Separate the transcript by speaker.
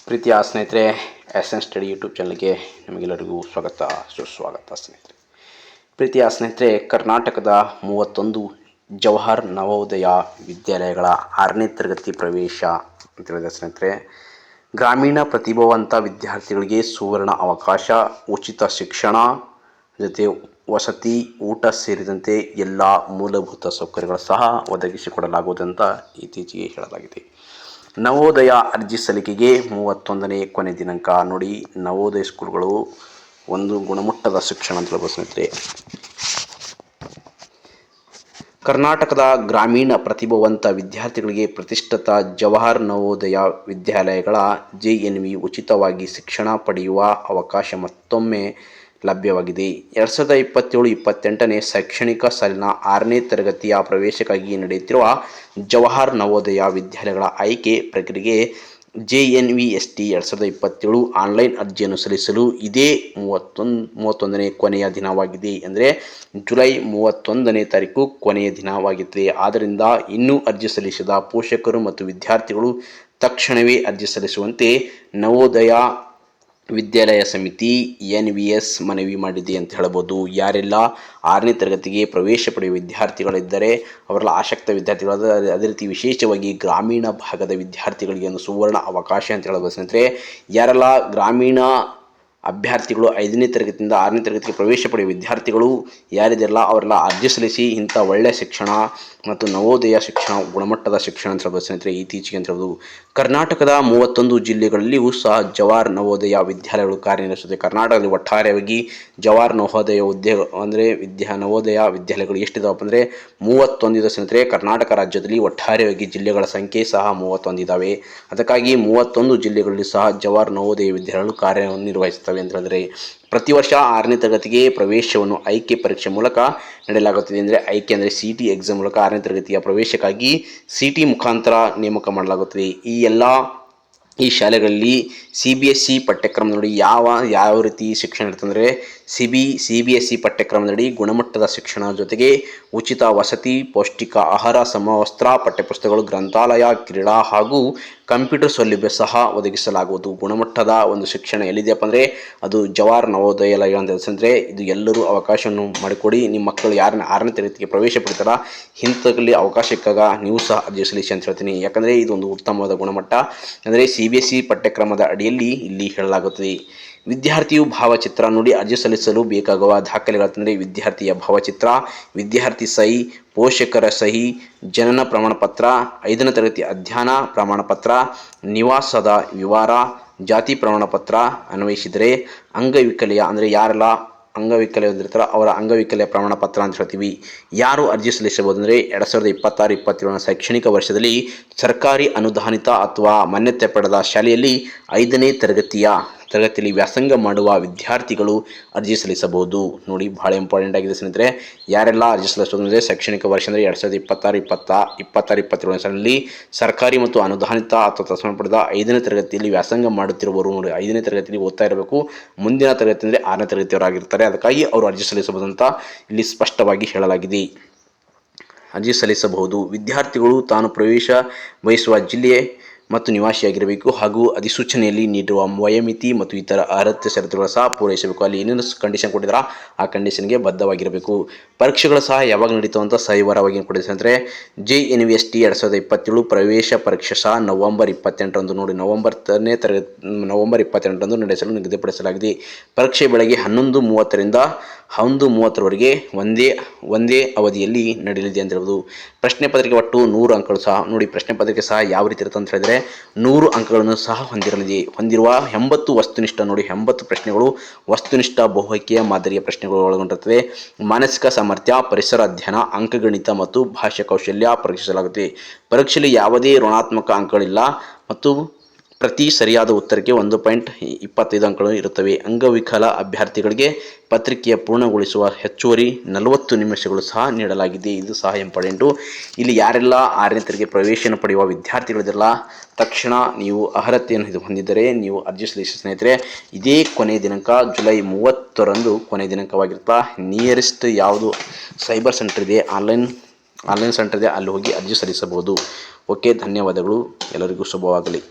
Speaker 1: ಪ್ರೀತಿಯ ಸ್ನೇಹಿತರೆ, S study YouTube ಚಾನಲ್ಗೆ ನಿಮಗೆಲ್ಲರಿಗೂ ಸುಸ್ವಾಗತ ಸ್ನೇಹಿತರೆ. ಪ್ರೀತಿಯ ಸ್ನೇಹಿತರೆ, ಕರ್ನಾಟಕದ 31 ಜವಾಹರ್ ನವೋದಯ ವಿದ್ಯಾಲಯಗಳ 6ನೇ ತರಗತಿ ಪ್ರವೇಶ ಅಂತ ಹೇಳಿದ ಸ್ನೇಹಿತರೆ, ಗ್ರಾಮೀಣ ಪ್ರತಿಭಾವಂತ ವಿದ್ಯಾರ್ಥಿಗಳಿಗೆ ಸುವರ್ಣ ಅವಕಾಶ, ಉಚಿತ ಶಿಕ್ಷಣ ಜೊತೆ ವಸತಿ, ಊಟ ಸೇರಿದಂತೆ ಎಲ್ಲ ಮೂಲಭೂತ ಸೌಕರ್ಯಗಳು ಸಹ ಒದಗಿಸಿಕೊಡಲಾಗುವುದಂತ ಇತ್ತೀಚೆಗೆ ಹೇಳಲಾಗಿದೆ. ನವೋದಯ ಅರ್ಜಿ ಸಲ್ಲಿಕೆಗೆ 31ನೇ ಕೊನೆ ದಿನಾಂಕ. ನೋಡಿ, ನವೋದಯ ಸ್ಕೂಲ್ಗಳು ಒಂದು ಗುಣಮಟ್ಟದ ಶಿಕ್ಷಣ ಅಂತ ಹೇಳ್ಬೋದು ಸ್ನೇಹಿತರೆ. ಕರ್ನಾಟಕದ ಗ್ರಾಮೀಣ ಪ್ರತಿಭಾವಂತ ವಿದ್ಯಾರ್ಥಿಗಳಿಗೆ ಪ್ರತಿಷ್ಠಿತ ಜವಾಹರ್ ನವೋದಯ ವಿದ್ಯಾಲಯಗಳ JNV ಉಚಿತವಾಗಿ ಶಿಕ್ಷಣ ಪಡೆಯುವ ಅವಕಾಶ ಮತ್ತೊಮ್ಮೆ ಲಭ್ಯವಾಗಿದೆ. 2027-28ನೇ ಶೈಕ್ಷಣಿಕ ಸಾಲಿನ 6ನೇ ತರಗತಿಯ ಪ್ರವೇಶಕ್ಕಾಗಿ ನಡೆಯುತ್ತಿರುವ ಜವಾಹರ್ ನವೋದಯ ವಿದ್ಯಾಲಯಗಳ ಆಯ್ಕೆ ಪ್ರಕ್ರಿಯೆಗೆ JNVST 2027 ಆನ್ಲೈನ್ ಅರ್ಜಿಯನ್ನು ಸಲ್ಲಿಸಲು ಇದೇ 31ನೇ ಕೊನೆಯ ದಿನವಾಗಿದೆ. ಅಂದರೆ ಜುಲೈ 31ನೇ ತಾರೀಕು ಕೊನೆಯ ದಿನವಾಗಿದೆ. ಆದ್ದರಿಂದ ಇನ್ನೂ ಅರ್ಜಿ ಸಲ್ಲಿಸಿದ ಪೋಷಕರು ಮತ್ತು ವಿದ್ಯಾರ್ಥಿಗಳು ತಕ್ಷಣವೇ ಅರ್ಜಿ ಸಲ್ಲಿಸುವಂತೆ ನವೋದಯ ವಿದ್ಯಾಲಯ ಸಮಿತಿ NVS ಮನವಿ ಮಾಡಿದೆ ಅಂತ ಹೇಳ್ಬೋದು. ಯಾರೆಲ್ಲ 6ನೇ ತರಗತಿಗೆ ಪ್ರವೇಶ ಪಡೆಯುವ ವಿದ್ಯಾರ್ಥಿಗಳಿದ್ದರೆ ಅವರೆಲ್ಲ ಆಸಕ್ತ ವಿದ್ಯಾರ್ಥಿಗಳಾದ, ಅದೇ ರೀತಿ ವಿಶೇಷವಾಗಿ ಗ್ರಾಮೀಣ ಭಾಗದ ವಿದ್ಯಾರ್ಥಿಗಳಿಗೆ ಒಂದು ಸುವರ್ಣ ಅವಕಾಶ ಅಂತ ಹೇಳ್ಬೋದು ಸ್ನೇಹಿತರೆ. ಯಾರೆಲ್ಲ ಗ್ರಾಮೀಣ ಅಭ್ಯರ್ಥಿಗಳು 5ನೇ ತರಗತಿಯಿಂದ 6ನೇ ತರಗತಿಗೆ ಪ್ರವೇಶ ಪಡೆಯುವ ವಿದ್ಯಾರ್ಥಿಗಳು ಯಾರಿದೆಲ್ಲ ಅವರೆಲ್ಲ ಅರ್ಜಿ ಸಲ್ಲಿಸಿ ಇಂಥ ಒಳ್ಳೆಯ ಶಿಕ್ಷಣ ಮತ್ತು ನವೋದಯ ಶಿಕ್ಷಣ, ಗುಣಮಟ್ಟದ ಶಿಕ್ಷಣ ಅಂತ ಹೇಳ್ಬೋದು ಸ್ನೇಹಿತರೆ. ಇತ್ತೀಚೆಗೆ ಅಂತ ಹೇಳ್ಬೋದು ಕರ್ನಾಟಕದ 31 ಜಿಲ್ಲೆಗಳಲ್ಲಿಯೂ ಸಹ ಜವಾಹರ್ ನವೋದಯ ವಿದ್ಯಾಲಯಗಳು ಕಾರ್ಯನಿರ್ವಹಿಸುತ್ತದೆ. ಕರ್ನಾಟಕದಲ್ಲಿ ಒಟ್ಟಾರೆಯಾಗಿ ಜವಾಹರ್ ನವೋದಯ ನವೋದಯ ವಿದ್ಯಾಲಯಗಳು ಎಷ್ಟಿದಾವಪ್ಪ ಅಂದರೆ 31 ಇದೆ ಸ್ನೇಹಿತರೆ. ಕರ್ನಾಟಕ ರಾಜ್ಯದಲ್ಲಿ ಒಟ್ಟಾರೆಯಾಗಿ ಜಿಲ್ಲೆಗಳ ಸಂಖ್ಯೆ ಸಹ 31 ಇದ್ದಾವೆ. ಅದಕ್ಕಾಗಿ 31 ಜಿಲ್ಲೆಗಳಲ್ಲಿ ಸಹ ಜವಾಹರ್ ನವೋದಯ ವಿದ್ಯಾಲಯಗಳು ಕಾರ್ಯನಿರ್ವಹಿಸುತ್ತವೆ ಅಂತ ಹೇಳಿದ್ರೆ, ಪ್ರತಿ ವರ್ಷ 6ನೇ ತರಗತಿಗೆ ಪ್ರವೇಶವನ್ನು ಆಯ್ಕೆ ಪರೀಕ್ಷೆ ಮೂಲಕ ನಡೆಯಲಾಗುತ್ತದೆ. ಅಂದರೆ ಆಯ್ಕೆ ಅಂದರೆ CT ಎಕ್ಸಾಮ್ ಮೂಲಕ 6ನೇ ತರಗತಿಯ ಪ್ರವೇಶಕ್ಕಾಗಿ CT ಮುಖಾಂತರ ನೇಮಕ ಮಾಡಲಾಗುತ್ತದೆ. ಈ ಶಾಲೆಗಳಲ್ಲಿ CBSE ಪಠ್ಯಕ್ರಮ ನೋಡಿ ಯಾವ ರೀತಿ ಶಿಕ್ಷಣ ಇರ್ತಂದರೆ, CBSE ಪಠ್ಯಕ್ರಮದಡಿ ಗುಣಮಟ್ಟದ ಶಿಕ್ಷಣ ಜೊತೆಗೆ ಉಚಿತ ವಸತಿ, ಪೌಷ್ಟಿಕ ಆಹಾರ, ಸಮವಸ್ತ್ರ, ಪಠ್ಯಪುಸ್ತಕಗಳು, ಗ್ರಂಥಾಲಯ, ಕ್ರೀಡಾ ಹಾಗೂ ಕಂಪ್ಯೂಟರ್ ಸೌಲಭ್ಯ ಸಹ ಒದಗಿಸಲಾಗುವುದು. ಗುಣಮಟ್ಟದ ಒಂದು ಶಿಕ್ಷಣ ಎಲ್ಲಿದೆಯಪ್ಪ ಅಂದರೆ ಅದು ಜವಾಹರ್ ನವೋದಯ ಅಂತ ಅಂದರೆ, ಇದು ಎಲ್ಲರೂ ಅವಕಾಶವನ್ನು ಮಾಡಿಕೊಡಿ. ನಿಮ್ಮ ಮಕ್ಕಳು ಯಾರನ್ನ 6ನೇ ತರಗತಿಗೆ ಪ್ರವೇಶ ಪಡಿತಾರ ಇಂಥಲ್ಲಿ ಅವಕಾಶಕ್ಕಾಗ ನೀವು ಸಹ ಅರ್ಜಿ ಸಲ್ಲಿಸಿ ಅಂತ ಹೇಳ್ತೀನಿ. ಯಾಕಂದರೆ ಇದೊಂದು ಉತ್ತಮವಾದ ಗುಣಮಟ್ಟ. ಅಂದರೆ CBSE ಪಠ್ಯಕ್ರಮದ ಅಡಿಯಲ್ಲಿ ಇಲ್ಲಿ ಹೇಳಲಾಗುತ್ತದೆ. ವಿದ್ಯಾರ್ಥಿಯು ಭಾವಚಿತ್ರ ನೋಡಿ, ಅರ್ಜಿ ಸಲ್ಲಿಸಲು ಬೇಕಾಗುವ ದಾಖಲೆಗಳಂದರೆ ವಿದ್ಯಾರ್ಥಿಯ ಭಾವಚಿತ್ರ, ವಿದ್ಯಾರ್ಥಿ ಸಹಿ, ಪೋಷಕರ ಸಹಿ, ಜನನ ಪ್ರಮಾಣ ಪತ್ರ, 5ನೇ ತರಗತಿ ಅಧ್ಯಯನ ಪ್ರಮಾಣ ಪತ್ರ, ನಿವಾಸದ ವಿವರ, ಜಾತಿ ಪ್ರಮಾಣ ಪತ್ರ, ಅನ್ವಯಿಸಿದರೆ ಅಂಗವಿಕಲೆಯ ಅಂದರೆ ಯಾರೆಲ್ಲ ಅಂಗವಿಕಲೆ ಹೊಂದಿರ್ತಾರೆ ಅವರ ಅಂಗವಿಕಲೆಯ ಪ್ರಮಾಣ ಪತ್ರ ಅಂತ ಹೇಳ್ತೀವಿ. ಯಾರು ಅರ್ಜಿ ಸಲ್ಲಿಸಬಹುದು ಅಂದರೆ 2026-27ನೇ ಶೈಕ್ಷಣಿಕ ವರ್ಷದಲ್ಲಿ ಸರ್ಕಾರಿ ಅನುದಾನಿತ ಅಥವಾ ಮಾನ್ಯತೆ ಪಡೆದ ಶಾಲೆಯಲ್ಲಿ 5ನೇ ತರಗತಿಯಲ್ಲಿ ವ್ಯಾಸಂಗ ಮಾಡುವ ವಿದ್ಯಾರ್ಥಿಗಳು ಅರ್ಜಿ ಸಲ್ಲಿಸಬಹುದು. ನೋಡಿ, ಬಹಳ ಇಂಪಾರ್ಟೆಂಟ್ ಆಗಿದೆ ಸ್ನೇಹಿತರೆ. ಯಾರೆಲ್ಲ ಅರ್ಜಿ ಸಲ್ಲಿಸಬಹುದು ಅಂದರೆ ಶೈಕ್ಷಣಿಕ ವರ್ಷ ಅಂದರೆ 2026-27 ಸಾಲಿನಲ್ಲಿ ಸರ್ಕಾರಿ ಮತ್ತು ಅನುದಾನಿತ ಅಥವಾ ತಸ್ಮಾನ ಪಡೆದ 5ನೇ ತರಗತಿಯಲ್ಲಿ ವ್ಯಾಸಂಗ ಮಾಡುತ್ತಿರುವವರು ನೋಡಿ, 5ನೇ ತರಗತಿಯಲ್ಲಿ ಓದ್ತಾ ಇರಬೇಕು. ಮುಂದಿನ ತರಗತಿ ಅಂದರೆ 6ನೇ ತರಗತಿಯವರಾಗಿರ್ತಾರೆ. ಅದಕ್ಕಾಗಿ ಅವರು ಅರ್ಜಿ ಸಲ್ಲಿಸಬಹುದು ಅಂತ ಇಲ್ಲಿ ಸ್ಪಷ್ಟವಾಗಿ ಹೇಳಲಾಗಿದೆ. ಅರ್ಜಿ ಸಲ್ಲಿಸಬಹುದು ವಿದ್ಯಾರ್ಥಿಗಳು ತಾನು ಪ್ರವೇಶ ಬಯಸುವ ಜಿಲ್ಲೆ ಮತ್ತು ನಿವಾಸಿಯಾಗಿರಬೇಕು ಹಾಗೂ ಅಧಿಸೂಚನೆಯಲ್ಲಿ ನೀಡಿರುವ ವಯೋಮಿತಿ ಮತ್ತು ಇತರ ಅರ್ಹತೆ ಷರತ್ತುಗಳು ಸಹ ಪೂರೈಸಬೇಕು. ಅಲ್ಲಿ ಏನೇನು ಕಂಡೀಷನ್ ಕೊಟ್ಟಿದ್ದಾರೆ ಆ ಕಂಡೀಷನ್ಗೆ ಬದ್ಧವಾಗಿರಬೇಕು. ಪರೀಕ್ಷೆಗಳು ಸಹ ಯಾವಾಗ ನಡೀತಾವೆ ಅಂತ ಸವಿವರವಾಗಿ ಕೊಟ್ಟಿದ್ದಾರೆ ಅಂದರೆ, JNVST 2027 ಪ್ರವೇಶ ಪರೀಕ್ಷೆ ಸಹ ನವೆಂಬರ್ 28ರಂದು ನೋಡಿ, ನವೆಂಬರ್ 28ರಂದು ನಡೆಸಲು ನಿಗದಿಪಡಿಸಲಾಗಿದೆ. ಪರೀಕ್ಷೆ ಬೆಳಗ್ಗೆ 11:30ರಿಂದ 1:30ರವರೆಗೆ ಒಂದೇ ಅವಧಿಯಲ್ಲಿ ನಡೆಯಲಿದೆ ಅಂತ ಹೇಳ್ಬೋದು. ಪ್ರಶ್ನೆ ಪತ್ರಿಕೆ ಒಟ್ಟು 100 ಅಂಕಗಳು ಸಹ ನೋಡಿ, ಪ್ರಶ್ನೆ ಪತ್ರಿಕೆ ಸಹ ಯಾವ ರೀತಿ ಇರುತ್ತೆ ಅಂತ ಹೇಳಿದರೆ 100 ಅಂಕಗಳನ್ನು ಸಹ ಹೊಂದಿರುವ 80 ವಸ್ತುನಿಷ್ಠ ನೋಡಿ, 80 ಪ್ರಶ್ನೆಗಳು ವಸ್ತುನಿಷ್ಠ ಬಹುಆಯ್ಕೆಯ ಮಾದರಿಯ ಪ್ರಶ್ನೆಗಳು ಒಳಗೊಂಡಿರುತ್ತದೆ. ಮಾನಸಿಕ ಸಾಮರ್ಥ್ಯ, ಪರಿಸರ ಅಧ್ಯಯನ, ಅಂಕಗಣಿತ ಮತ್ತು ಭಾಷಾ ಕೌಶಲ್ಯ ಪರೀಕ್ಷಿಸಲಾಗುತ್ತದೆ. ಪರೀಕ್ಷೆಯಲ್ಲಿ ಯಾವುದೇ ಋಣಾತ್ಮಕ ಅಂಕಗಳಿಲ್ಲ ಮತ್ತು ಪ್ರತಿ ಸರಿಯಾದ ಉತ್ತರಕ್ಕೆ 1.25 ಅಂಕಗಳು ಇರುತ್ತವೆ. ಅಂಗವಿಕಲ ಅಭ್ಯರ್ಥಿಗಳಿಗೆ ಪತ್ರಿಕೆಯ ಪೂರ್ಣಗೊಳಿಸುವ ಹೆಚ್ಚುವರಿ 40 ನಿಮಿಷಗಳು ಸಹ ನೀಡಲಾಗಿದೆ. ಇದು ಸಹ ಇಂಪಾರ್ಟೆಂಟು. ಇಲ್ಲಿ ಯಾರೆಲ್ಲ 6ನೇ ತರಗತಿಗೆ ಪ್ರವೇಶನ ಪಡೆಯುವ ವಿದ್ಯಾರ್ಥಿಗಳಿದೆಲ್ಲ ತಕ್ಷಣ ನೀವು ಅರ್ಹತೆಯನ್ನು ಹೊಂದಿದ್ದರೆ ನೀವು ಅರ್ಜಿ ಸಲ್ಲಿಸಿ ಸ್ನೇಹಿತರೆ. ಇದೇ ಕೊನೆಯ ದಿನಾಂಕ ಜುಲೈ 30ರಂದು ಕೊನೆಯ ದಿನಾಂಕವಾಗಿರುತ್ತಾ. ನಿಯರೆಸ್ಟ್ ಯಾವುದು ಸೈಬರ್ ಸೆಂಟರ್ ಇದೆ, ಆನ್ಲೈನ್ ಸೆಂಟರ್ ಇದೆ, ಅಲ್ಲಿ ಹೋಗಿ ಅರ್ಜಿ ಸಲ್ಲಿಸಬಹುದು. ಓಕೆ, ಧನ್ಯವಾದಗಳು. ಎಲ್ಲರಿಗೂ ಶುಭವಾಗಲಿ.